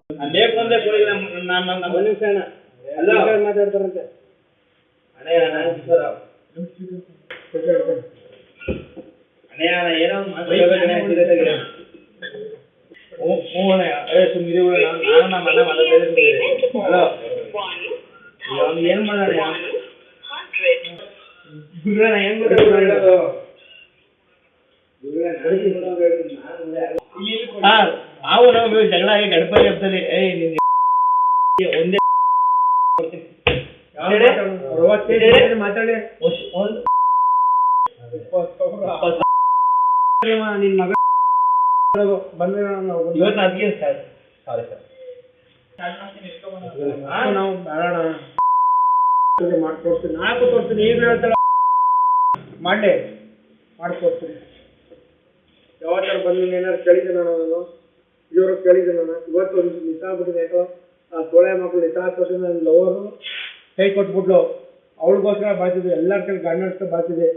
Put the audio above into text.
ಬೇಕು ಅಂದ್ರೆ ಕೊಡಿ ನಮ್ಮ ಒಂದು ನಿಮಿಷ ಅಣ್ಣ ಅಲ್ಲ ಮಾತಾಡ್ತಾರಂತೆ ಅಣ್ಣ ಅಣ್ಣ ಏನೋ ಮಾತಾಡ್ತಾರೆ ಸುಮ್ಮನೆ ನಾನು ನಮ್ಮ ಅಣ್ಣ ಮಾತಾಡ್ತಾ ಹಲೋ ಅವ್ನು ಏನು ಮಾಡೋಣ ಗುರುಣ್ಣ ಹೆಂಗ್ ಗೊತ್ತಾಗೋದು ನಾವು ನಾವು ಜಗಳ ಆಗಿ ಗಣಪತಿ ಹಬ್ಬದಲ್ಲಿ ಒಂದೇ ಮಾತಾಡಿ ನಿನ್ ಮಗ ಬಂದ್ರೆ ಇವತ್ತು ಅದಕ್ಕೆ ಸರ್ ಸಾರಿ ಸರ್ ನಾವು ಬೇಡ ಮಾಡ್ಕೊಡ್ತೀನಿ ನಾಲ್ಕು ತೋರಿಸ್ತೀನಿ ಈಗ ಹೇಳ್ತಾಳ ಮಾಡಲಿ ಮಾಡ್ಕೊಡ್ತೀನಿ ಯಾವತ್ತಾರ ಬಂದು ಏನಾದ್ರು ಕೇಳಿದ್ದೆ ನಾನು ಇವರು ಕೇಳಿದ್ದೆ ನಾನು ಇವತ್ತು ಒಂದು ನಿಸ ಆಗ್ಬಿಟ್ಟಿದೆ ಯಾಕೋ ಆ ಸೋಳೆ ಮಕ್ಕಳು ನಿಸ ಹಾಕೋದ್ರೆ ನನ್ನ ಲವರು ಕೈ ಕೊಟ್ಬಿಟ್ಲು ಅವಳಿಗೋಸ್ಕರ ಬಾಳ್ತಿದ್ದೆ ಎಲ್ಲರ ಕೈ ಗಂಡ ಬಾಳ್ತಿದ್ದೆ